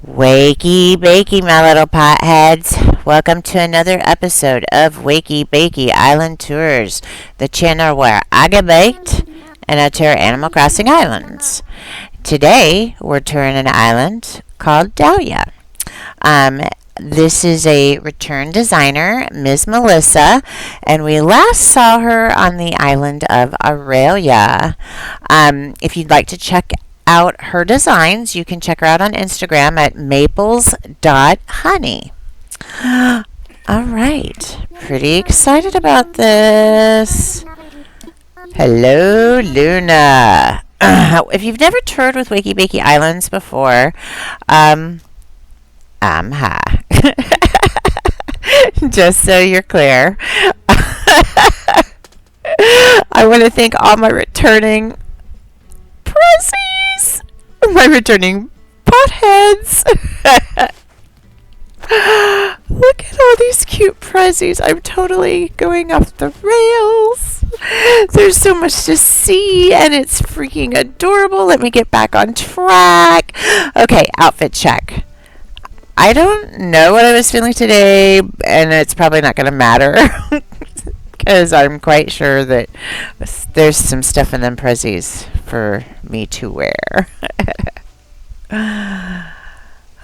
Wakey, bakey, my little potheads. Welcome to another episode of Wakey, Bakey Island Tours, the channel where I get baked and I tour Animal Crossing islands. Today, we're touring an island called Dahlia. This is a return designer, Ms. Melissa, and we last saw her on the island of Aurelia. If you'd like to check out her designs, you can check her out on Instagram at maples.honey. All right, pretty excited about this. Hello, Luna. If you've never toured with Wakey Bakey Islands before, hi. Just so you're clear. I want to thank all my returning prezzies, my returning potheads. Look at all these cute prezzies. I'm totally going off the rails. There's so much to see, and it's freaking adorable. Let me get back on track. Okay, outfit check. I don't know what I was feeling today, and it's probably not going to matter because I'm quite sure that there's some stuff in them prezzies for me to wear.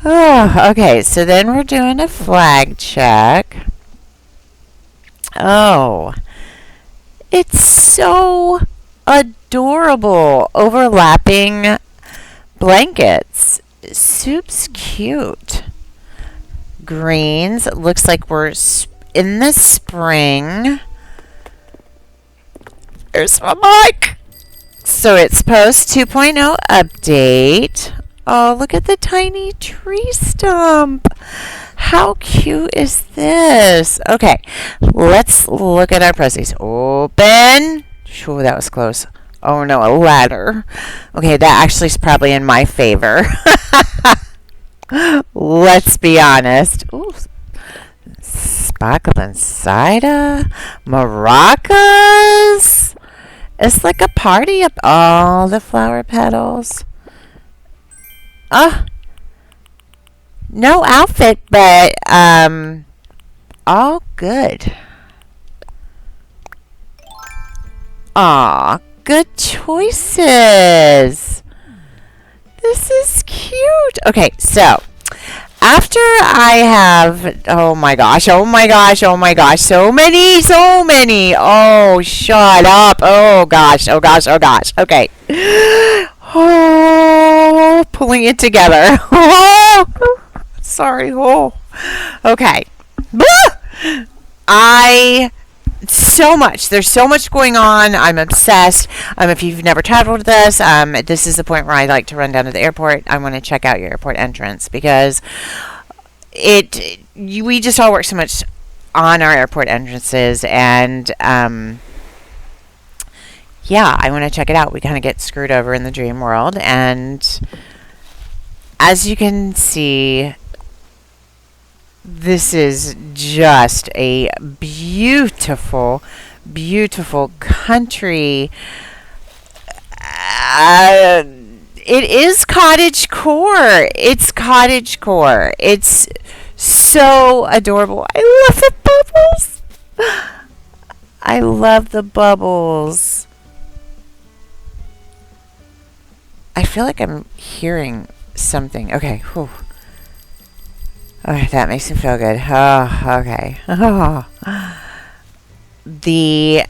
Oh, okay, so then we're doing a flag check. Oh, it's so adorable. Overlapping blankets. Soup's cute. Greens. It looks like we're in the spring. There's my mic. So it's post 2.0 update. Oh, look at the tiny tree stump. How cute is this? Okay, let's look at our prezzies. Open. Sure, that was close. Oh no, a ladder. Okay, that actually is probably in my favor. Let's be honest. Ooh, sparkling cider, maracas. It's like a party up all the flower petals. No outfit, but all good. Aw, good choices. This is cute. Okay, so after I have, oh my gosh, so many. Oh, shut up. Oh gosh. Okay. Oh, pulling it together. Oh, sorry. Oh, okay. There's so much going on. I'm obsessed. If you've never traveled with us, this is the point where I like to run down to the airport. I want to check out your airport entrance because we just all work so much on our airport entrances, and yeah, I want to check it out. We kind of get screwed over in the dream world, and as you can see, this is just a beautiful, beautiful country. It is cottage core. It's cottage core. It's so adorable. I love the bubbles. I love the bubbles. I feel like I'm hearing something. Okay. Whew. Okay, that makes me feel good. Oh, okay. Oh. The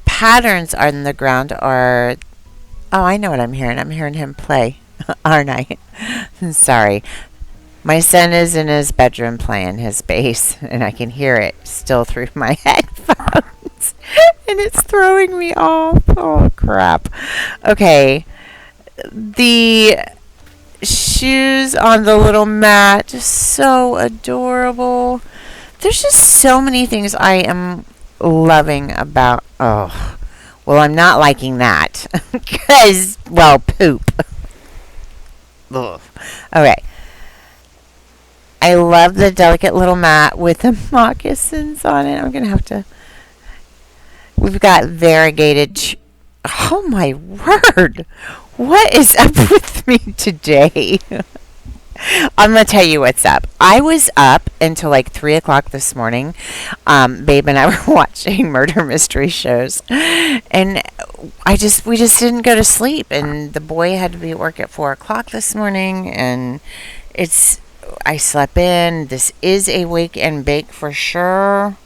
patterns on the ground are... Oh, I know what I'm hearing. I'm hearing him play, aren't I? Sorry. My son is in his bedroom playing his bass, and I can hear it still through my headphones. And it's throwing me off. Oh, crap. Okay. The shoes on the little mat, just so adorable. There's just so many things I am loving about. Oh, well, I'm not liking that because, well, poop. Ugh. Okay, I love the delicate little mat with the moccasins on it. I'm gonna have to. We've got variegated. Oh my word! What is up with me today? I'm gonna tell you what's up. I was up until like 3 o'clock this morning. Babe and I were watching murder mystery shows, and we just didn't go to sleep. And the boy had to be at work at 4 o'clock this morning, and it's I slept in. This is a wake and bake for sure.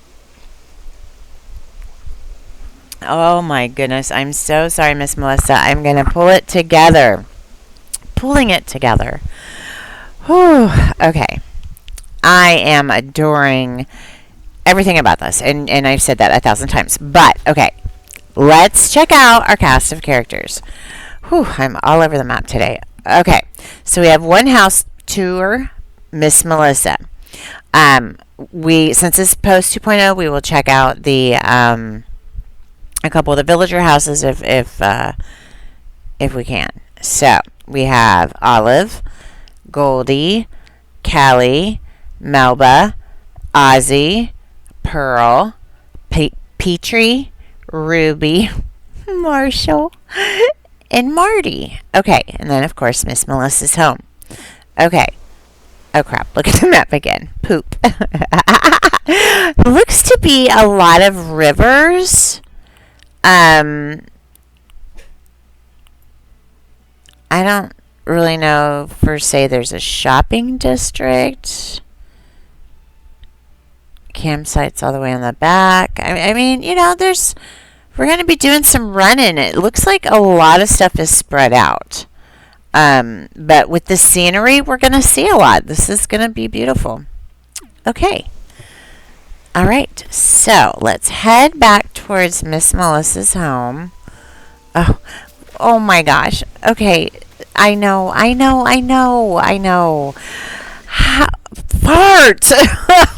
Oh my goodness! I'm so sorry, Miss Melissa. I'm gonna pull it together. Pulling it together. Whew. Okay. I am adoring everything about this, and I've said that 1,000 times. But okay, let's check out our cast of characters. Whew, I'm all over the map today. Okay, so we have one house tour, Miss Melissa. We since it's post 2.0, we will check out the a couple of the villager houses if we can. So we have Olive, Goldie, Callie, Melba, Ozzy, Pearl, Petrie, Ruby, Marshall, and Marty. Okay, and then of course Miss Melissa's home. Okay. Oh crap, look at the map again. Poop. Looks to be a lot of rivers. I don't really know per se there's a shopping district. Campsites all the way on the back. I mean, we're going to be doing some running. It looks like a lot of stuff is spread out. But with the scenery, we're going to see a lot. This is going to be beautiful. Okay. All right. So let's head back towards Miss Melissa's home. Oh my gosh. Okay. I know. Fart!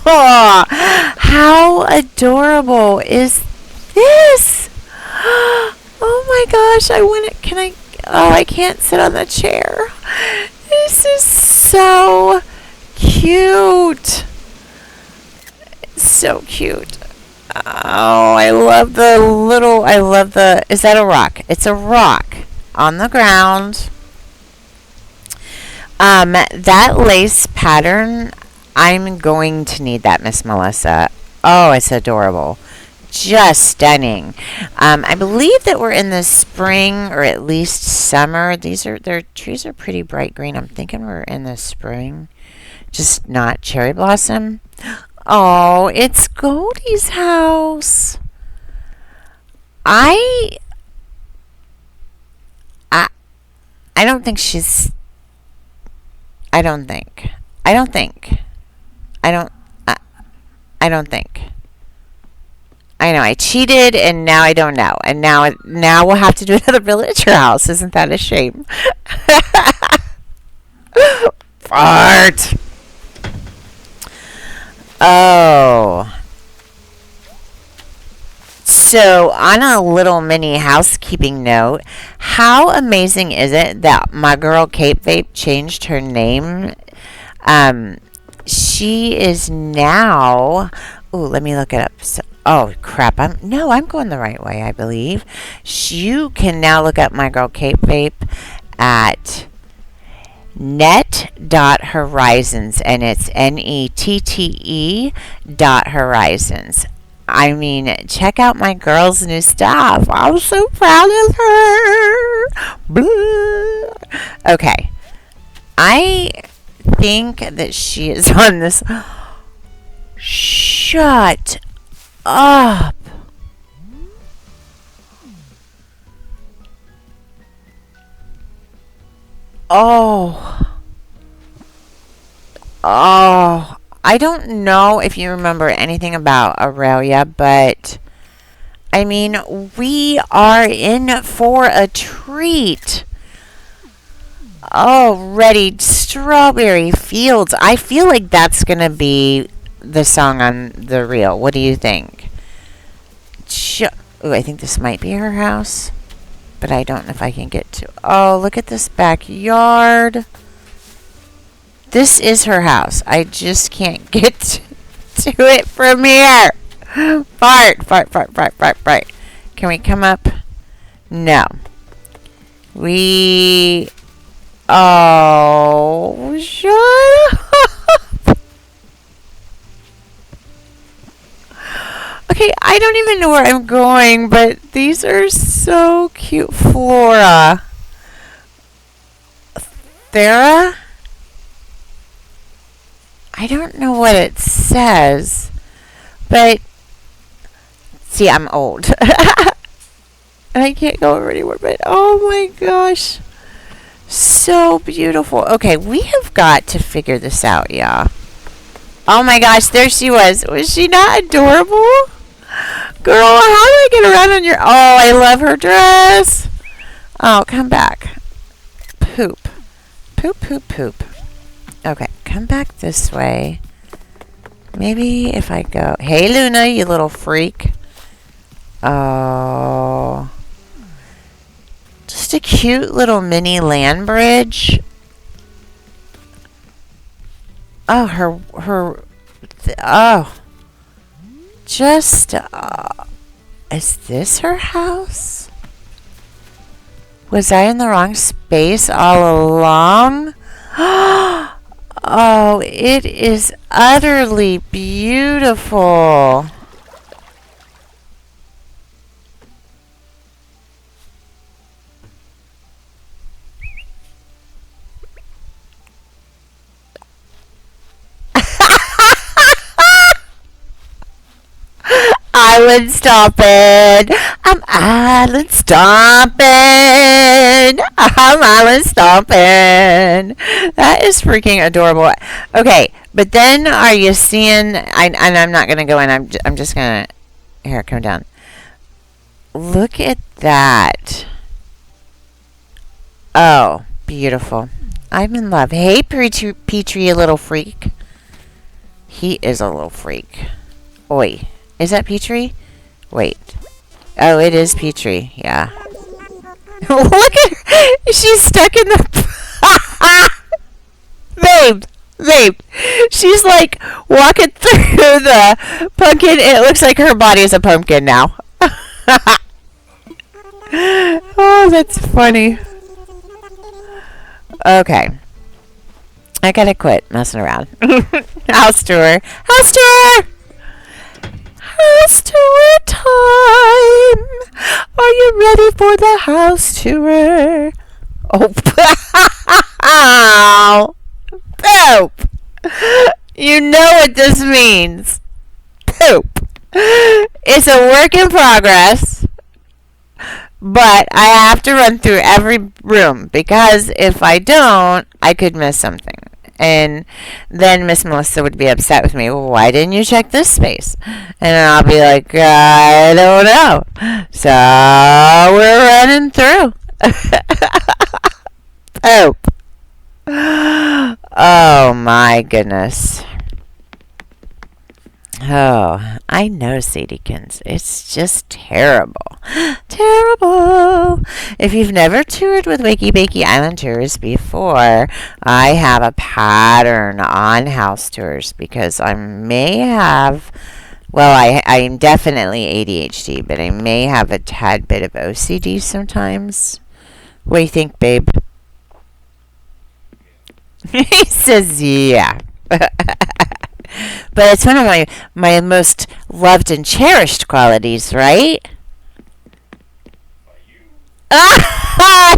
How adorable is this? Oh my gosh. I can't sit on the chair. This is so cute. It's so cute. Oh, is that a rock? It's a rock on the ground. That lace pattern, I'm going to need that, Miss Melissa. Oh, it's adorable. Just stunning. I believe that we're in the spring or at least summer. Their trees are pretty bright green. I'm thinking we're in the spring, just not cherry blossom. Oh, it's Goldie's house. I don't think she's. I don't think. I don't think. I know I cheated, and now I don't know, and now we'll have to do another villager house. Isn't that a shame? Fart. Oh. So, on a little mini housekeeping note, how amazing is it that my girl Cape Vape changed her name? She is now. Oh, let me look it up. Oh crap! I'm going the right way, I believe. You can now look up my girl Cape Vape at net.horizons, and it's NETTE.horizons. I mean, check out my girl's new stuff. I'm so proud of her. Blah. Okay. I think that she is on this. Shut up. Oh. Oh. I don't know if you remember anything about Aurelia, but I mean, we are in for a treat. Already, Strawberry Fields. I feel like that's going to be the song on the reel. What do you think? Ooh, I think this might be her house, but I don't know if I can get to. Oh, look at this backyard. This is her house. I just can't get to it from here. Fart. Can we come up? No. Oh, shut I don't even know where I'm going, but these are so cute. Flora. Thera? I don't know what it says, but see, I'm old. I can't go over anywhere, but oh my gosh. So beautiful. Okay, we have got to figure this out, yeah. Oh my gosh, there she was. Was she not adorable? Girl, how do I get around on your... Oh, I love her dress. Oh, come back. Poop. Poop, poop, poop. Okay, come back this way. Maybe if I go... Hey, Luna, you little freak. Oh... Just a cute little mini land bridge. Oh, oh. Just, is this her house? Was I in the wrong space all along? Oh, it is utterly beautiful. Island stomping. I'm island stomping. I'm island stomping. That is freaking adorable. Okay, but then are you seeing? And I'm not gonna go in. I'm just gonna here come down. Look at that. Oh, beautiful. I'm in love. Hey, Petrie, you little freak. He is a little freak. Oi. Is that Petrie? Wait. Oh, it is Petrie. Yeah. Look at her. She's stuck in the... Babe. Babe. She's like walking through the pumpkin. It looks like her body is a pumpkin now. Oh, that's funny. Okay. I gotta quit messing around. House tour. House tour! House tour time! Are you ready for the house tour? Oh, poop! You know what this means. Poop. It's a work in progress, but I have to run through every room because if I don't, I could miss something. And then Miss Melissa would be upset with me. Well, why didn't you check this space? And I'll be like, I don't know. So we're running through. Poop. Oh my goodness. Oh, I know, Sadiekins. It's just terrible. Terrible. If you've never toured with Wakie Bakie Island Tours before, I have a pattern on house tours because I may have, well, I'm definitely ADHD, but I may have a tad bit of OCD sometimes. What do you think, babe? He says, yeah. But it's one of my most loved and cherished qualities, right?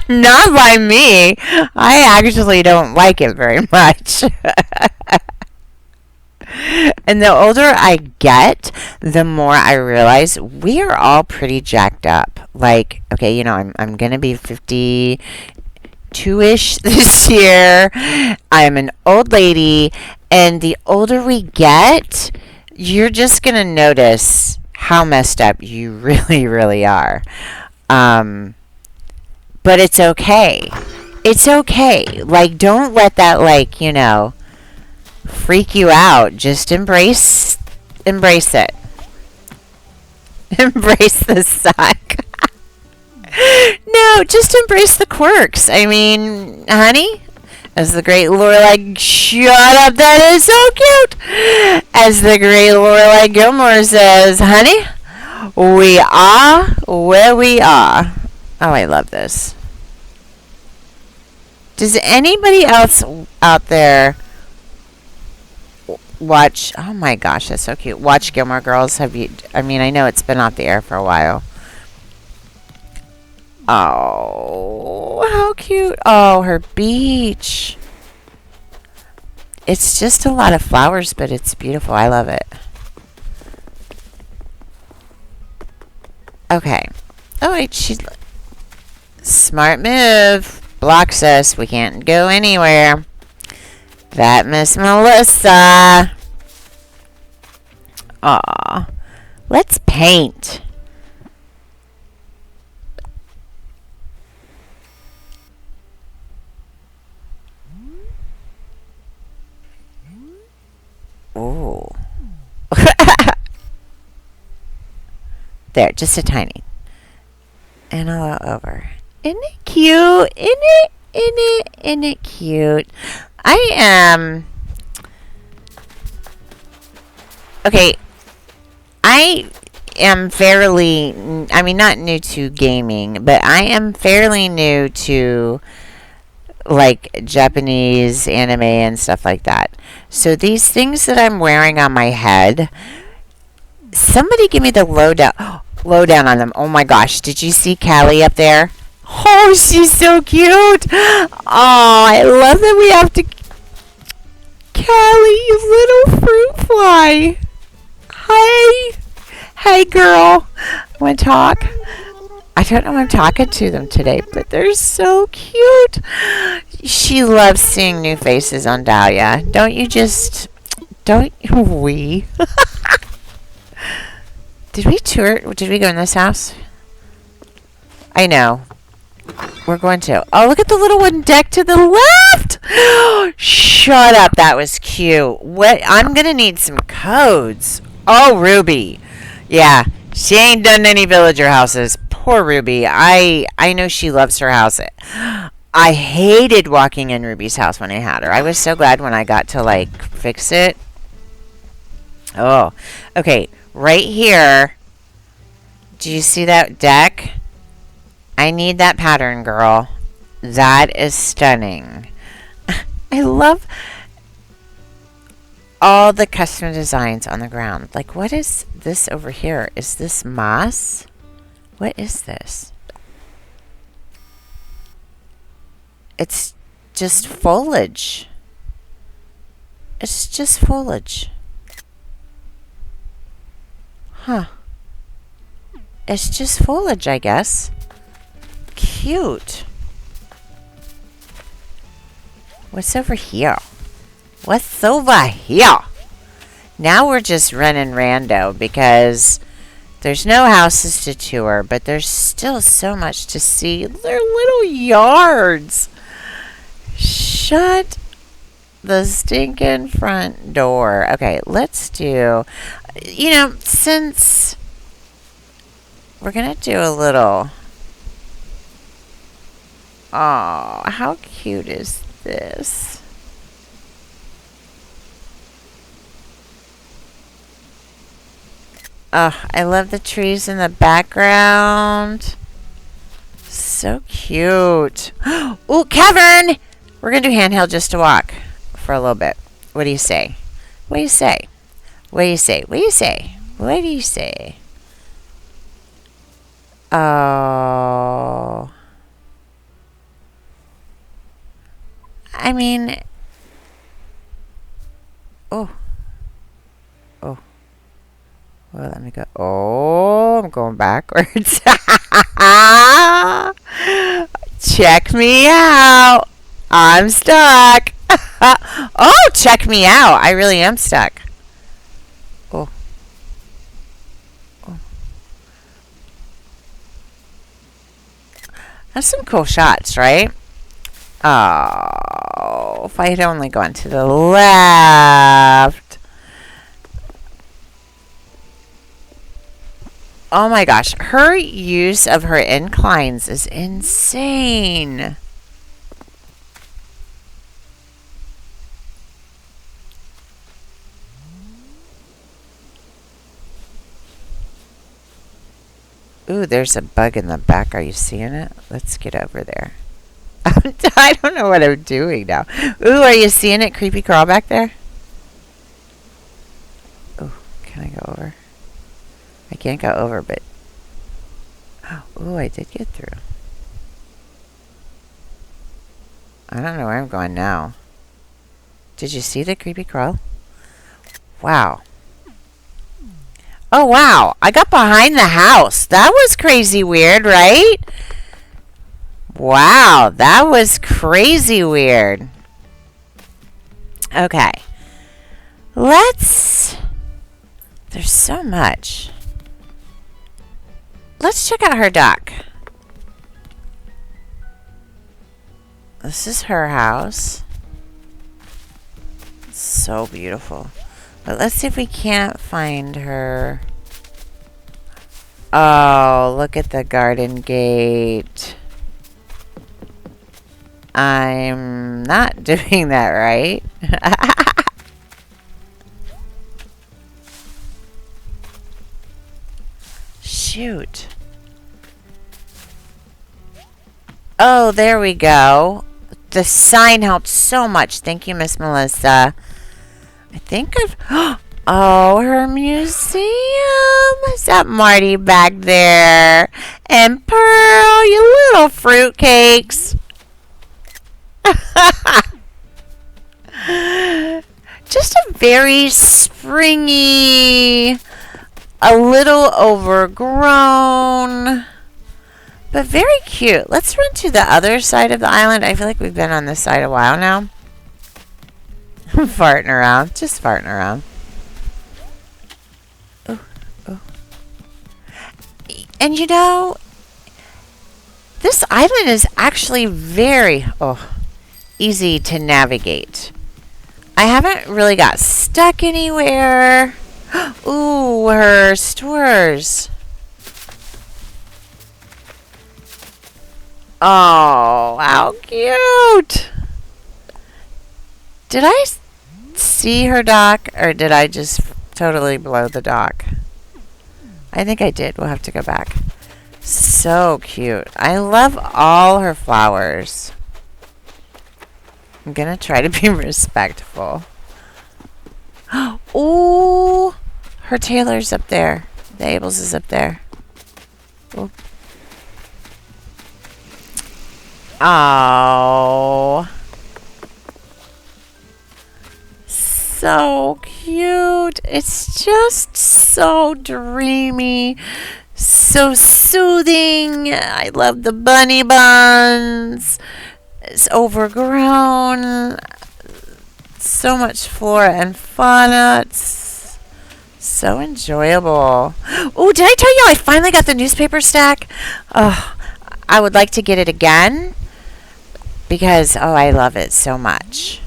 Not by me. I actually don't like it very much. And the older I get, the more I realize we are all pretty jacked up. Like, okay, you know, I'm gonna be 52-ish this year. I'm an old lady, and the older we get, you're just going to notice how messed up you really, really are. But it's okay. It's okay. Like, don't let that, like, you know, freak you out. Just embrace it. Embrace the suck. No, just embrace the quirks. I mean, honey, as the great Lorelai, shut up, that is so cute. As the great Lorelai Gilmore says, honey, we are where we are. Oh, I love this. Does anybody else out there watch. Oh my gosh, that's so cute. Watch Gilmore Girls. Have you? I mean, I know it's been off the air for a while. Oh, how cute. Oh, her beach. It's just a lot of flowers, but it's beautiful. I love it. Okay. Oh, wait, she's... Smart move. Blocks us. We can't go anywhere. That Miss Melissa. Aw. Let's paint. Ooh. There, just a tiny. And all over. Isn't it cute? Isn't it cute? I am... Okay, I am fairly... I mean, not new to gaming, but I am fairly new to, like, Japanese anime and stuff like that. So these things that I'm wearing on my head... Somebody give me the lowdown on them. Oh my gosh, did you see Callie up there? Oh, she's so cute. Oh, I love that we have to... Callie, you little fruit fly. Hi. Hey, girl. Want to talk? I don't know if I'm talking to them today, but they're so cute. She loves seeing new faces on Dahlia. Don't you just... Don't we? Did we tour? Did we go in this house? I know. We're going to. Oh, look at the little wooden deck to the left. Shut up. That was cute. What? I'm going to need some codes. Oh, Ruby. Yeah. She ain't done any villager houses. Poor Ruby. I know she loves her house. I hated walking in Ruby's house when I had her. I was so glad when I got to, like, fix it. Oh. Okay. Right here. Do you see that deck? I need that pattern, girl. That is stunning. I love all the custom designs on the ground. Like, what is this over here? Is this moss? What is this? It's just foliage. It's just foliage. Huh. It's just foliage, I guess. Cute. What's over here? What's over here? Now we're just running rando because there's no houses to tour, but there's still so much to see. They're little yards. Shut the stinking front door. Okay, let's do... You know, since we're going to do a little... Oh, how cute is this? Oh, I love the trees in the background. So cute. Oh, Kevin! We're going to do handheld just to walk for a little bit. What do you say? What do you say? What do you say? What do you say? What do you say? Oh. I mean... Oh. Oh. Well, let me go. Oh, I'm going backwards. Check me out. I'm stuck. Oh, check me out. I really am stuck. Oh. Oh. That's some cool shots, right? Oh, if I had only gone to the left. Oh my gosh, her use of her inclines is insane. Ooh, there's a bug in the back. Are you seeing it? Let's get over there. I don't know what I'm doing now. Ooh, are you seeing it, creepy crawl back there? Can I go over? I can't go over, but... Oh, I did get through. I don't know where I'm going now. Did you see the creepy crawl? Wow. Oh, wow. I got behind the house. That was crazy weird, right? Wow, that was crazy weird. Okay. There's so much. Let's check out her dock. This is her house. It's so beautiful. But let's see if we can't find her. Oh, look at the garden gate. I'm not doing that right. Shoot. Oh, there we go. The sign helped so much. Thank you, Miss Melissa. I think I've... Oh, her museum. Is that Marty back there? And Pearl, you little fruitcakes. Just a very springy, a little overgrown, but very cute. Let's run to the other side of the island. I feel like we've been on this side a while now. Farting around. Just farting around. Oh, oh. And you know, this island is actually very easy to navigate. I haven't really got stuck anywhere. Ooh, her stores. Oh, how cute. Did I see her dock, or did I just totally blow the dock? I think I did. We'll have to go back. So cute. I love all her flowers. I'm gonna try to be respectful. Ooh, her Taylor's up there. The Abels is up there. Ooh. Oh, so cute. It's just so dreamy, so soothing. I love the bunny buns. It's overgrown. So much flora and fauna. It's so enjoyable. Oh, did I tell you I finally got the newspaper stack? Oh, I would like to get it again because, I love it so much.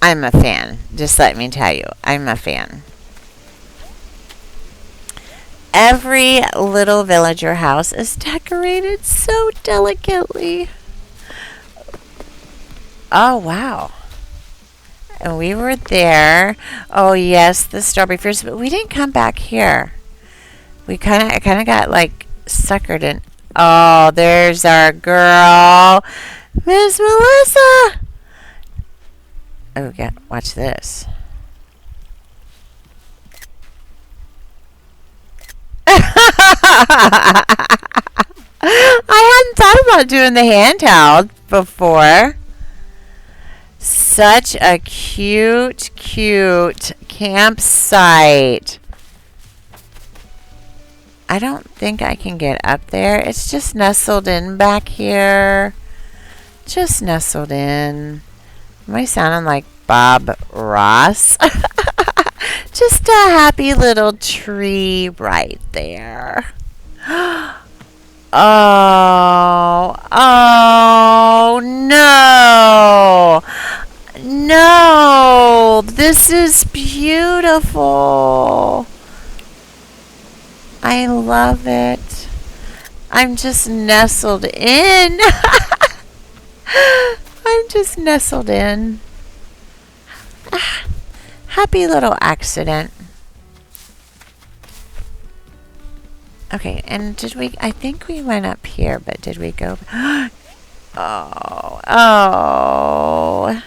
I'm a fan. Just let me tell you, I'm a fan. Every little villager house is decorated so delicately. Oh, wow. And we were there. Oh, yes, the strawberry fields, but we didn't come back here. I kind of got like suckered in. Oh, there's our girl, Miss Melissa. Oh, yeah, watch this. I hadn't thought about doing the handheld before. Such a cute campsite. I don't think I can get up there. It's just nestled in back here. Just nestled in. Am I sounding like Bob Ross? Just a happy little tree right there. Oh no. No, this is beautiful. I love it. I'm just nestled in. I'm just nestled in. Happy little accident. Okay, and I think we went up here, but did we go? Oh, oh.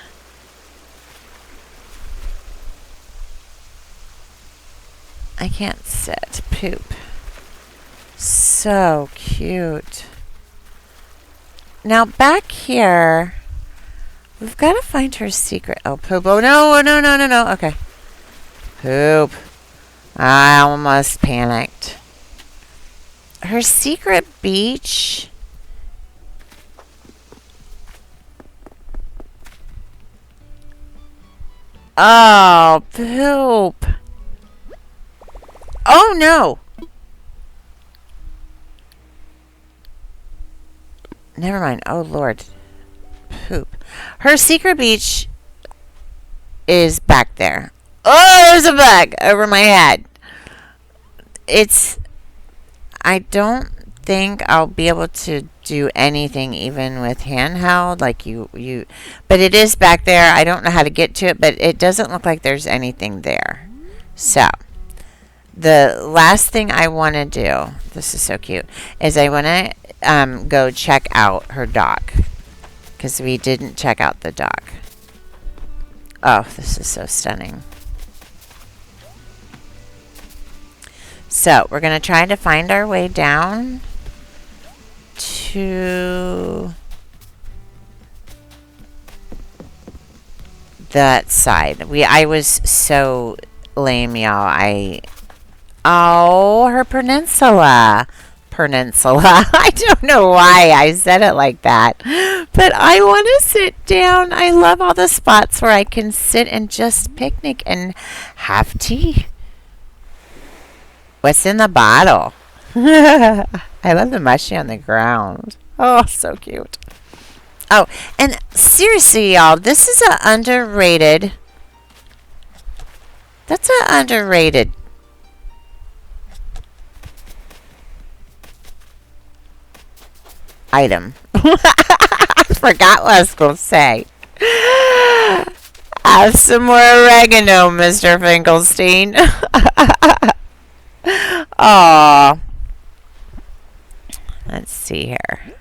I can't sit. Poop. So cute. Now back here, we've got to find her secret. Oh, poop. Oh, no, no, no, no, no. Okay. Poop. I almost panicked. Her secret beach. Oh, poop. Oh, no. Never mind. Oh, Lord. Poop. Her secret beach is back there. Oh, there's a bug over my head. I don't think I'll be able to do anything even with handheld like but it is back there. I don't know how to get to it, but it doesn't look like there's anything there. So the last thing I want to do, this is so cute, is I want to go check out her dock, because we didn't check out the dock. Oh, this is so stunning. So we're going to try to find our way down to that side. I was so lame, y'all. Oh, her peninsula. I don't know why I said it like that, but I want to sit down. I love all the spots where I can sit and just picnic and have tea. What's in the bottle? I love the mushy on the ground. Oh, so cute. Oh, and seriously, y'all, this is an underrated. That's an underrated item. I forgot what I was going to say. Have some more oregano, Mr. Finkelstein. Aw. Let's see here.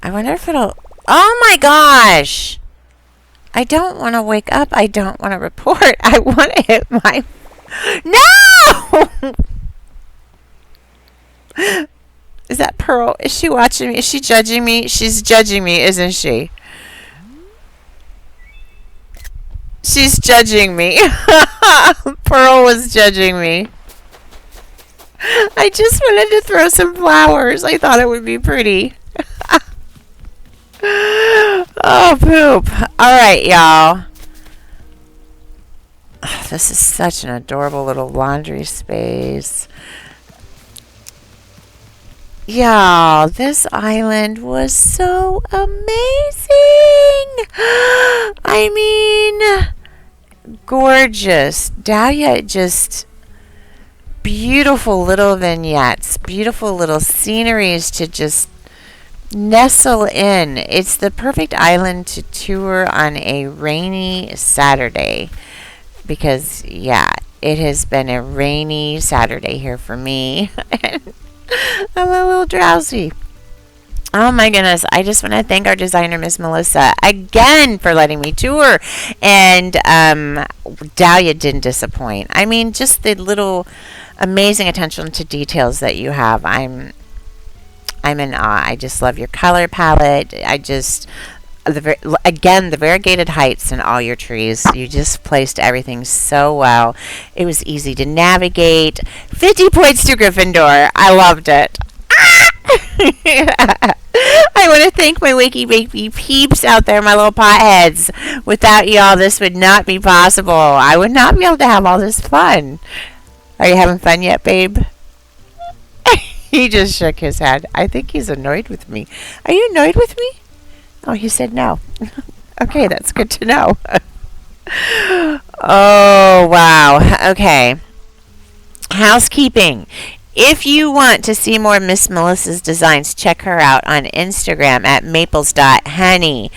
I wonder if it'll... Oh my gosh! I don't want to wake up. I don't want to report. I want to hit my... No! Is that Pearl? Is she watching me? Is she judging me? She's judging me, isn't she? She's judging me. Pearl was judging me. I just wanted to throw some flowers. I thought it would be pretty. Oh, poop. Alright, y'all. This is such an adorable little laundry space. Y'all, this island was so amazing. I mean, gorgeous. Dahlia, just beautiful little vignettes, beautiful little sceneries to just nestle in. It's the perfect island to tour on a rainy Saturday because, yeah, it has been a rainy Saturday here for me. I'm a little drowsy. Oh my goodness. I just want to thank our designer, Miss Melissa, again for letting me tour. And Dahlia didn't disappoint. I mean, just the little amazing attention to details that you have. I'm in awe. I just love your color palette. The variegated heights in all your trees. You just placed everything so well. It was easy to navigate. 50 points to Gryffindor. I loved it. I want to thank my Wakie baby peeps out there, my little potheads. Without y'all, this would not be possible. I would not be able to have all this fun. Are you having fun yet, babe? He just shook his head. I think he's annoyed with me. Are you annoyed with me? Oh, he said no. Okay, that's good to know. Oh, wow. Okay. Housekeeping. If you want to see more Miss Melissa's designs, check her out on Instagram at maples.honey.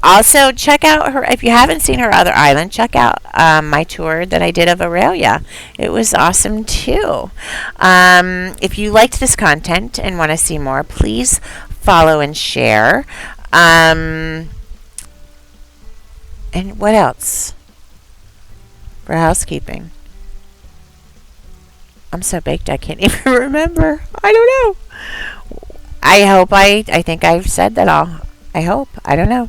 Also, check out her, if you haven't seen her other island, check out my tour that I did of Aurelia. It was awesome too. If you liked this content and want to see more, please follow and share. And what else for housekeeping? I'm so baked I can't even remember. I don't know. I think I've said that all. I hope. I don't know.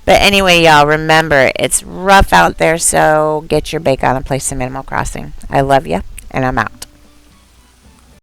But anyway, y'all, remember, it's rough out there, so get your bake on and play some Animal Crossing. I love you, and I'm out.